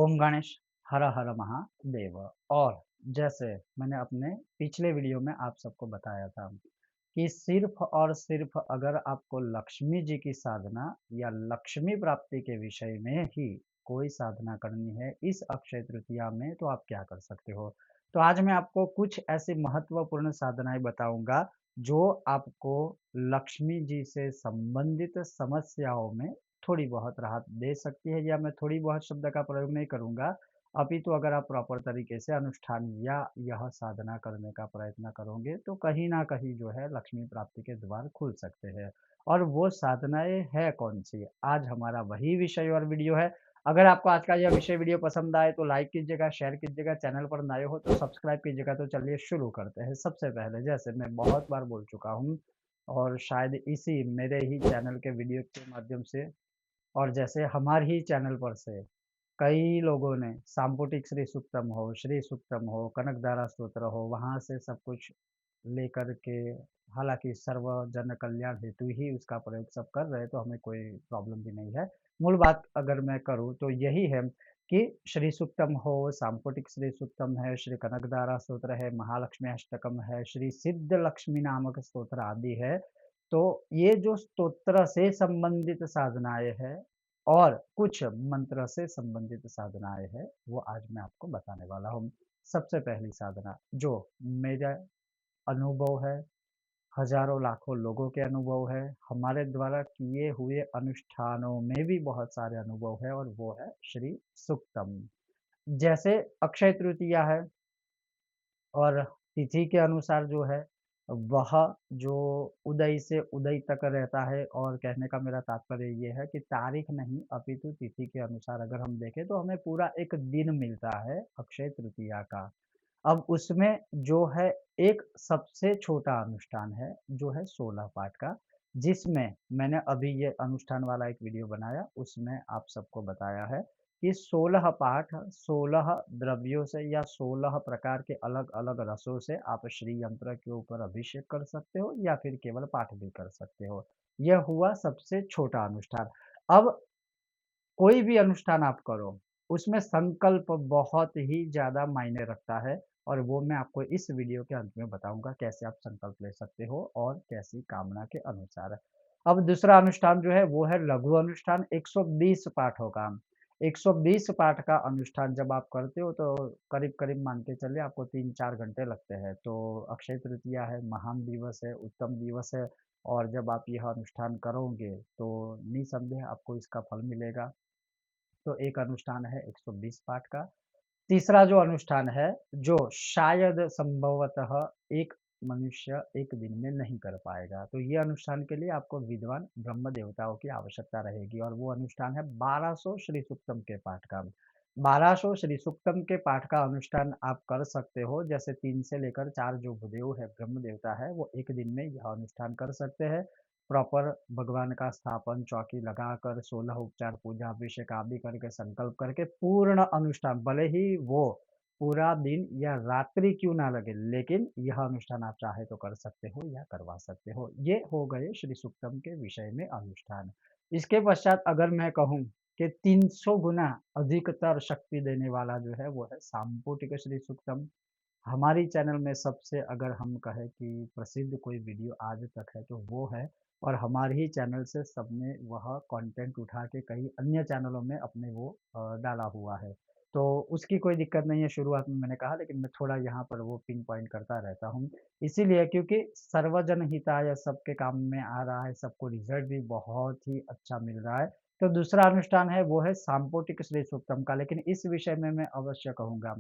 ओम गणेश हर हर महादेव। और जैसे मैंने अपने पिछले वीडियो में आप सबको बताया था कि सिर्फ और सिर्फ अगर आपको लक्ष्मी जी की साधना या लक्ष्मी प्राप्ति के विषय में ही कोई साधना करनी है इस अक्षय तृतीया में, तो आप क्या कर सकते हो। तो आज मैं आपको कुछ ऐसी महत्वपूर्ण साधनाएं बताऊंगा जो आपको लक्ष्मी जी से संबंधित समस्याओं में थोड़ी बहुत राहत दे सकती है। या मैं थोड़ी बहुत शब्द का प्रयोग नहीं करूंगा, अपितु अगर आप प्रॉपर तरीके से अनुष्ठान या यह साधना करने का प्रयत्न करोगे तो कहीं ना कहीं जो है लक्ष्मी प्राप्ति के द्वार खुल सकते हैं। और वो साधनाएं है कौन सी, आज हमारा वही विषय और वीडियो है। अगर आपको आज का यह विषय वीडियो पसंद आए तो लाइक कीजिएगा, शेयर कीजिएगा, चैनल पर नए हो तो सब्सक्राइब कीजिएगा। तो चलिए शुरू करते हैं। सबसे पहले, जैसे मैं बहुत बार बोल चुका हूँ और शायद इसी मेरे ही चैनल के वीडियो के माध्यम से, और जैसे हमारे ही चैनल पर से कई लोगों ने सांपुटिक श्री सूक्तम हो, कनकधारा स्तोत्र हो, वहाँ से सब कुछ लेकर के, हालाँकि सर्व जन कल्याण हेतु ही उसका प्रयोग सब कर रहे हैं, तो हमें कोई प्रॉब्लम भी नहीं है। मूल बात अगर मैं करूँ तो यही है कि श्री सूक्तम हो, सांपुटिक श्री सूक्तम है, श्री कनकधारा स्तोत्र है, महालक्ष्मी अष्टकम है, श्री सिद्ध लक्ष्मी नामक स्तोत्र आदि है। तो ये जो स्तोत्र से संबंधित साधनाएँ हैं और कुछ मंत्र से संबंधित साधनाएँ हैं, वो आज मैं आपको बताने वाला हूँ। सबसे पहली साधना जो मेरा अनुभव है, हज़ारों लाखों लोगों के अनुभव है, हमारे द्वारा किए हुए अनुष्ठानों में भी बहुत सारे अनुभव है, और वो है श्री सूक्तम। जैसे अक्षय तृतीया है और तिथि के अनुसार जो है वह जो उदय से उदय तक रहता है, और कहने का मेरा तात्पर्य ये है कि तारीख नहीं अपितु तिथि के अनुसार अगर हम देखें तो हमें पूरा एक दिन मिलता है अक्षय तृतीया का। अब उसमें जो है एक सबसे छोटा अनुष्ठान है जो है 16 पाठ का, जिसमें मैंने अभी ये अनुष्ठान वाला एक वीडियो बनाया, उसमें आप सबको बताया है कि 16 पाठ 16 द्रव्यों से या 16 प्रकार के अलग अलग रसों से आप श्री यंत्र के ऊपर अभिषेक कर सकते हो या फिर केवल पाठ भी कर सकते हो। यह हुआ सबसे छोटा अनुष्ठान। अब कोई भी अनुष्ठान आप करो, उसमें संकल्प बहुत ही ज़्यादा मायने रखता है, और वो मैं आपको इस वीडियो के अंत में बताऊँगा कैसे आप संकल्प ले सकते हो और कैसी कामना के अनुसार। अब दूसरा अनुष्ठान जो है वो है लघु अनुष्ठान, 120 पाठों का। 120 पाठ का अनुष्ठान जब आप करते हो तो करीब-करीब मान के चलिए आपको 3-4 घंटे लगते हैं। तो अक्षय तृतीया है, महान दिवस है, उत्तम दिवस है, और जब आप यह अनुष्ठान करोगे तो निसंदेह आपको इसका फल मिलेगा। तो एक अनुष्ठान है 120 पाठ का। तीसरा जो अनुष्ठान है, जो शायद संभवतः एक मनुष्य एक दिन में नहीं कर पाएगा, तो ये अनुष्ठान के लिए आपको विद्वान ब्रह्म देवताओं की आवश्यकता रहेगी, और वो अनुष्ठान है 1200 श्री सूक्तम के पाठ का। 1200 श्री सूक्तम के पाठ का अनुष्ठान आप कर सकते हो। जैसे 3 से लेकर 4 जो भूदेव है, ब्रह्म देवता है, वो एक दिन में यह अनुष्ठान कर सकते हैं। प्रॉपर भगवान का स्थापन चौकी लगाकर 16 उपचार पूजा अभिषेक आदि करके संकल्प करके पूर्ण अनुष्ठान, भले ही वो पूरा दिन या रात्रि क्यों ना लगे, लेकिन यह अनुष्ठान आप चाहे तो कर सकते हो या करवा सकते हो। ये हो गए श्री सूक्तम के विषय में अनुष्ठान। इसके पश्चात अगर मैं कहूँ कि 300 गुना अधिकतर शक्ति देने वाला जो है वो है सांपुटिक श्री सूक्तम। हमारी चैनल में सबसे अगर हम कहें कि प्रसिद्ध कोई वीडियो आज तक है तो वो है, और हमारे ही चैनल से सबने वह कंटेंट उठा के कई अन्य चैनलों में अपने वो डाला हुआ है। तो उसकी कोई दिक्कत नहीं है, शुरुआत में मैंने कहा, लेकिन मैं थोड़ा यहाँ पर वो पिन पॉइंट करता रहता हूँ। इसीलिए क्योंकि सर्वजन हिताय सबके काम में आ रहा है, सबको रिजल्ट भी बहुत ही अच्छा मिल रहा है। तो दूसरा अनुष्ठान है वो है सांपोटिक श्री सूक्तम का, लेकिन इस विषय में मैं अवश्य कहूँगा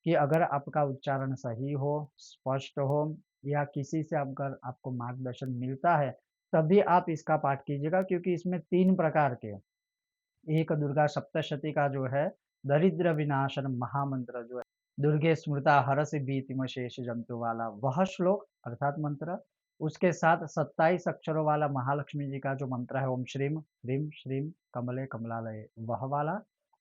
कि अगर आपका उच्चारण सही हो, स्पष्ट हो, या किसी से अगर आपको मार्गदर्शन मिलता है, तभी आप इसका पाठ कीजिएगा, क्योंकि इसमें 3 प्रकार के, एक दुर्गा सप्तशती का जो है दरिद्र विनाशन महामंत्र जो है, दुर्गे स्मृता हरसि भीतिम शेष जंतु वाला वह श्लोक अर्थात मंत्र, उसके साथ 27 अक्षरों वाला महालक्ष्मी जी का जो मंत्र है ओम श्रीम ह्रीम श्रीम कमले कमलालये वह वाला,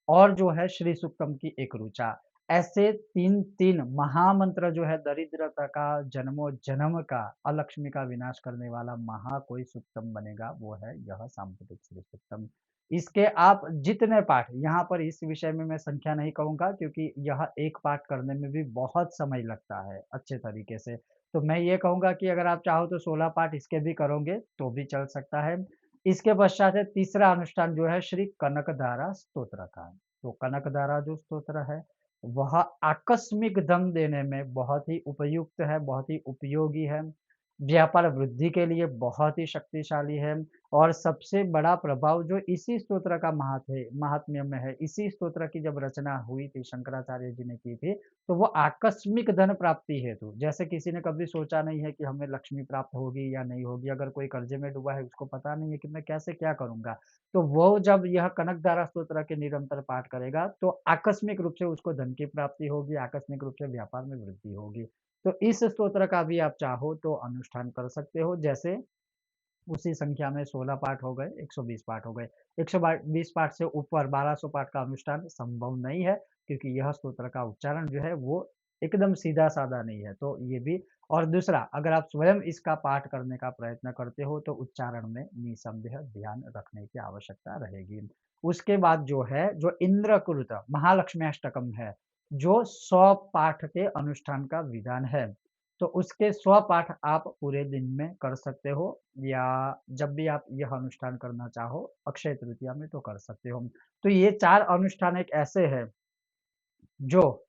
और जो है श्री सूक्तम की एक ऋचा। ऐसे 3-3 महामंत्र जो है दरिद्रता का, जन्मों-जन्म का, अलक्ष्मी का विनाश करने वाला कोई सुक्तम बनेगा, वो है यह सांप्रतिक श्री सुक्तम। इसके आप जितने पाठ यहाँ पर इस विषय में मैं संख्या नहीं कहूँगा क्योंकि यह एक पाठ करने में भी बहुत समय लगता है अच्छे तरीके से। तो मैं ये कहूँगा कि अगर आप चाहो तो 16 पाठ इसके भी करोगे, तो भी चल सकता है। इसके पश्चात है तीसरा अनुष्ठान जो है श्री कनकधारा स्तोत्र का। तो कनकधारा जो स्तोत्र है वह आकस्मिक धन देने में बहुत ही उपयुक्त है, बहुत ही उपयोगी है। व्यापार वृद्धि के लिए बहुत ही शक्तिशाली है और सबसे बड़ा प्रभाव जो इसी स्तोत्र का महात्म्य में है। इसी स्तोत्र की जब रचना हुई थी, शंकराचार्य जी ने की थी, तो वो आकस्मिक धन प्राप्ति हेतु, जैसे किसी ने कभी सोचा नहीं है कि हमें लक्ष्मी प्राप्त होगी या नहीं होगी, अगर कोई कर्जे में डूबा है, उसको पता नहीं है कि मैं कैसे क्या करूँगा? तो वो जब यह कनकधारा स्तोत्र के निरंतर पाठ करेगा, तो आकस्मिक रूप से उसको धन की प्राप्ति होगी, आकस्मिक रूप से व्यापार में वृद्धि होगी। तो इस स्तोत्र का भी आप चाहो तो अनुष्ठान कर सकते हो, जैसे उसी संख्या में 16 पाठ हो गए, 120 पाठ हो गए। 120 पाठ से ऊपर 1200 पाठ का अनुष्ठान संभव नहीं है, क्योंकि यह स्तोत्र का उच्चारण जो है वो एकदम सीधा-साधा नहीं है। तो ये भी और दूसरा अगर आप स्वयं इसका पाठ करने का प्रयत्न करते हो, तो उच्चारण में निसंदेह ध्यान रखने की आवश्यकता रहेगी। उसके बाद जो है, जो इंद्रकृत महालक्ष्मी अष्टकम है, जो 100 पाठ के अनुष्ठान का विधान है। तो उसके 100 पाठ आप पूरे दिन में कर सकते हो या जब भी आप यह अनुष्ठान करना चाहो, अक्षय तृतीया में तो कर सकते हो। तो ये 4 अनुष्ठान एक ऐसे हैं, जो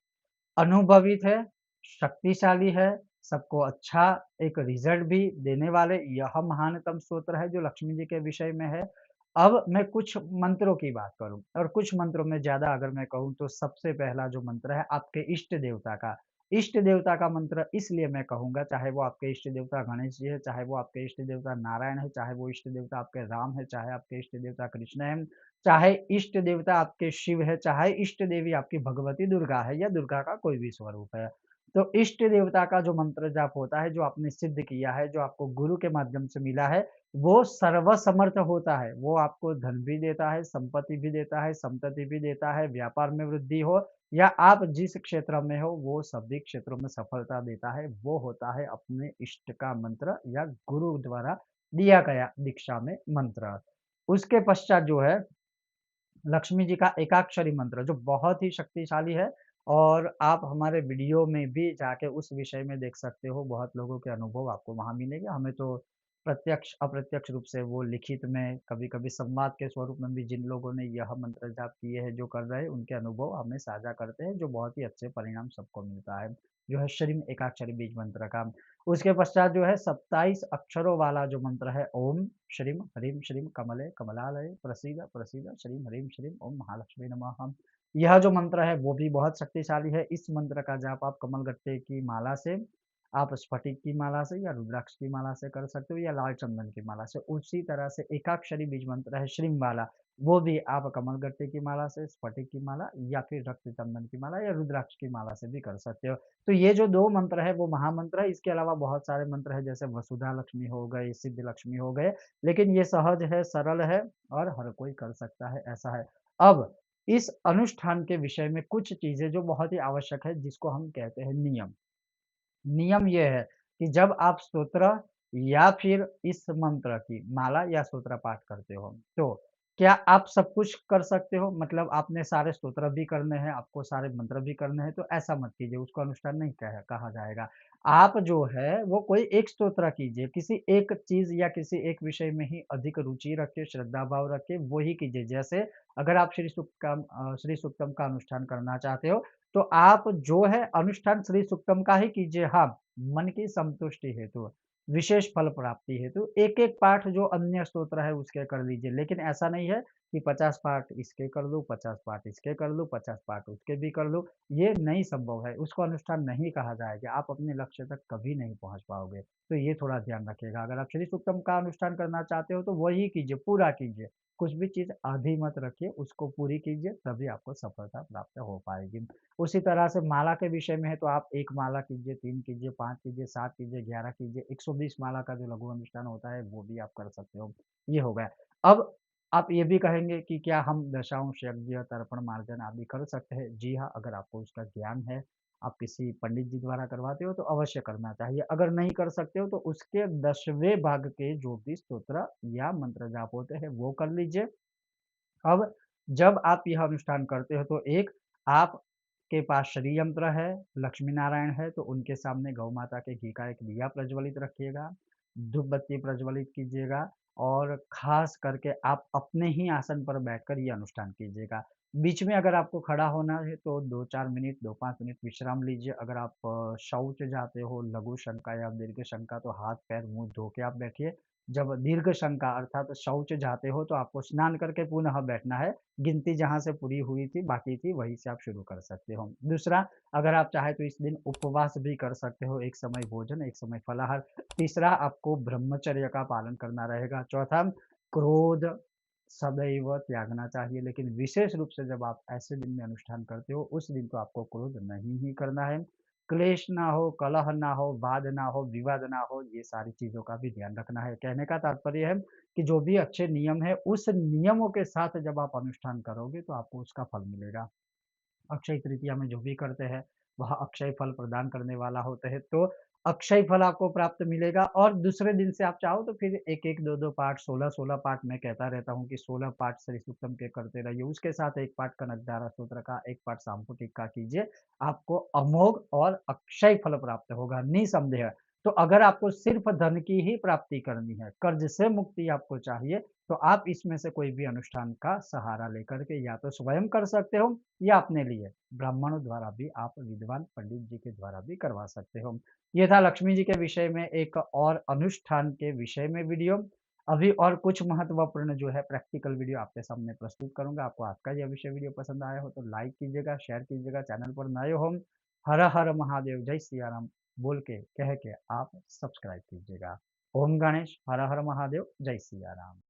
अनुभवित है, शक्तिशाली है, सबको अच्छा एक रिज़ल्ट भी देने वाले यह महानतम स्तोत्र है जो लक्ष्मी जी के विषय में है। अब मैं कुछ मंत्रों की बात करूँ और कुछ मंत्रों में ज़्यादा अगर मैं कहूँ तो सबसे पहला जो मंत्र है आपके इष्ट देवता का। इष्ट देवता का मंत्र इसलिए मैं कहूँगा चाहे वो आपके इष्ट देवता गणेश जी है, चाहे वो आपके इष्ट देवता नारायण है, चाहे वो इष्ट देवता आपके राम है, चाहे आपके इष्ट देवता कृष्ण है, चाहे इष्ट देवता आपके शिव है, चाहे इष्ट देवी आपकी भगवती दुर्गा है या दुर्गा का कोई भी स्वरूप है। तो इष्ट देवता का जो मंत्र जाप होता है, जो आपने सिद्ध किया है, जो आपको गुरु के माध्यम से मिला है, वो सर्वसमर्थ होता है। वो आपको धन भी देता है, संपत्ति भी देता है, संतति भी देता है, व्यापार में वृद्धि हो या आप जिस क्षेत्र में हो, वो सभी क्षेत्रों में सफलता देता है। वो होता है अपने इष्ट का मंत्र या गुरु द्वारा दिया गया दीक्षा में मंत्र। उसके पश्चात जो है लक्ष्मी जी का एकाक्षरी मंत्र जो बहुत ही शक्तिशाली है और आप हमारे वीडियो में भी जाके उस विषय में देख सकते हो, बहुत लोगों के अनुभव आपको वहाँ मिलेंगे। हमें तो प्रत्यक्ष, अप्रत्यक्ष रूप से वो लिखित में, कभी-कभी संवाद के स्वरूप में भी जिन लोगों ने यह मंत्र जाप किए हैं, जो कर रहे हैं, उनके अनुभव हमें साझा करते हैं, जो बहुत ही अच्छे परिणाम सबको मिलता है, जो है श्रीम एकाक्षरी बीज मंत्र का। उसके पश्चात जो है 27 अक्षरों वाला जो मंत्र है ओम श्रीम कमले कमलालये प्रसीद प्रसीद श्रीम ह्रीं ओम महालक्ष्मी नमः। यह जो मंत्र है वो भी बहुत शक्तिशाली है। इस मंत्र का जाप आप कमलगट्टे की माला से, आप स्फटिक की माला से या रुद्राक्ष की माला से कर सकते हो या लाल चंदन की माला से। उसी तरह से एकाक्षरी बीज मंत्र है श्रीम वाला, वो भी आप कमलगट्टे की माला से, स्फटिक की माला या फिर रक्त चंदन की माला या रुद्राक्ष की माला से भी कर सकते हो। तो ये जो 2 मंत्र है वो महामंत्र है, इसके अलावा बहुत सारे मंत्र हैं जैसे वसुधा लक्ष्मी हो गए, सिद्ध लक्ष्मी हो गए, लेकिन ये सहज है, सरल है और हर कोई कर सकता है, ऐसा है। अब इस अनुष्ठान के विषय में कुछ चीज़ें जो बहुत ही आवश्यक है जिसको हम कहते हैं नियम। नियम ये है कि जब आप स्तोत्र या फिर इस मंत्र की माला या स्तोत्र पाठ करते हो, तो क्या आप सब कुछ कर सकते हो? मतलब आपने सारे स्तोत्र भी करने हैं, आपको सारे मंत्र भी करने हैं, तो ऐसा मत कीजिए, उसको अनुष्ठान नहीं कहा जाएगा। आप जो है, वो कोई एक स्तोत्र कीजिए, किसी एक चीज़ या किसी एक विषय में ही अधिक रुचि रखिए, श्रद्धा भाव रखिए, वो ही कीजिए। जैसे अगर आप श्री सूक्तम का अनुष्ठान करना चाहते हो, तो आप जो है अनुष्ठान श्री सूक्तम का ही कीजिए। हाँ, मन की संतुष्टि हेतु, विशेष फल प्राप्ति हेतु एक-एक पाठ जो अन्य स्तोत्र है उसके कर लीजिए। लेकिन ऐसा नहीं है कि 50 पाठ इसके कर लूँ, 50 पाठ इसके कर लूँ, 50 पाठ उसके भी कर लूँ, ये नहीं संभव है। उसको अनुष्ठान नहीं कहा जाएगा। आप अपने लक्ष्य तक कभी नहीं पहुँच पाओगे। तो ये थोड़ा ध्यान रखिएगा। अगर आप श्री सूक्तम का अनुष्ठान करना चाहते हो तो वही कीजिए, पूरा कीजिए। कुछ भी चीज़ आधी मत रखिए, उसको पूरी कीजिए तभी आपको सफलता प्राप्त हो पाएगी। उसी तरह से माला के विषय में है तो आप 1 माला कीजिए, 3 कीजिए, 5 कीजिए, 7 कीजिए, 11 कीजिए, 120 माला का जो लघु अनुष्ठान होता है वो भी आप कर सकते हो। ये हो गया। अब आप ये भी कहेंगे कि क्या हम दशांश यज्ञ, तर्पण, मार्जन आदि कर सकते हैं? जी हाँ, अगर आपको उसका ज्ञान है, आप किसी पंडित जी द्वारा करवाते हो तो अवश्य करना चाहिए। अगर नहीं कर सकते हो तो उसके 10वें भाग के जो भी स्तोत्र या मंत्र जाप होते हैं वो कर लीजिए। अब जब आप यह अनुष्ठान करते हो तो एक आपके पास श्री यंत्र है, लक्ष्मी नारायण है तो उनके सामने गौ माता के घी का एक दिया प्रज्वलित रखिएगा, धूप बत्ती प्रज्वलित कीजिएगा और ख़ास करके आप अपने ही आसन पर बैठकर ये अनुष्ठान कीजिएगा। बीच में अगर आपको खड़ा होना है तो 2-4 मिनट, 2-5 मिनट विश्राम लीजिए। अगर आप शौच जाते हो, लघु शंका या दीर्घ शंका तो हाथ-पैर, मुँह धो के आप बैठिए। जब दीर्घ शंका अर्थात शौच जाते हो तो आपको स्नान करके पुनः बैठना है। गिनती जहाँ से पूरी हुई थी, बाकी थी वहीं से आप शुरू कर सकते हो। दूसरा, अगर आप चाहें तो इस दिन उपवास भी कर सकते हो, एक समय भोजन, एक समय फलाहार। तीसरा, आपको ब्रह्मचर्य का पालन करना रहेगा। चौथा, क्रोध सदैव त्यागना चाहिए, लेकिन विशेष रूप से जब आप ऐसे दिन में अनुष्ठान करते हो, उस दिन तो आपको क्रोध नहीं ही करना है। क्लेश ना हो, कलह ना हो, वाद ना हो, विवाद ना हो, ये सारी चीज़ों का भी ध्यान रखना है। कहने का तात्पर्य है कि जो भी अच्छे नियम हैं, उस नियमों के साथ जब आप अनुष्ठान करोगे, तो आपको उसका फल मिलेगा। अक्षय तृतीया में जो भी करते हैं, वह अक्षय फल प्रदान करने वाला होता है, तो अक्षय फल आपको प्राप्त मिलेगा और दूसरे दिन से आप चाहो तो फिर 1-1, 2-2 पाठ, 16-16 पाठ मैं कहता रहता हूँ कि 16 पाठ श्री सूक्तम के करते रहिए। उसके साथ 1 पाठ कनकधारा स्तोत्र का, 1 पाठ सांपुटिक का कीजिए। आपको अमोघ और अक्षय फल प्राप्त होगा, निसंदेह। तो अगर आपको सिर्फ़ धन की ही प्राप्ति करनी है, कर्ज से मुक्ति आपको चाहिए, तो आप इसमें से कोई भी अनुष्ठान का सहारा लेकर के या तो स्वयं कर सकते हो या अपने लिए ब्राह्मणों द्वारा भी आप विद्वान पंडित जी के द्वारा भी करवा सकते हो। ये था लक्ष्मी जी के विषय में एक और अनुष्ठान के विषय में वीडियो। अभी और कुछ महत्वपूर्ण जो है प्रैक्टिकल वीडियो आपके सामने प्रस्तुत करूँगा। आपको आज का यह विषय वीडियो पसंद आया हो तो लाइक कीजिएगा, शेयर कीजिएगा, चैनल पर नए हो, हर हर महादेव, जय सिया राम बोल के कह के आप सब्सक्राइब कीजिएगा। ओम गणेश, हर हर महादेव, जय सिया राम।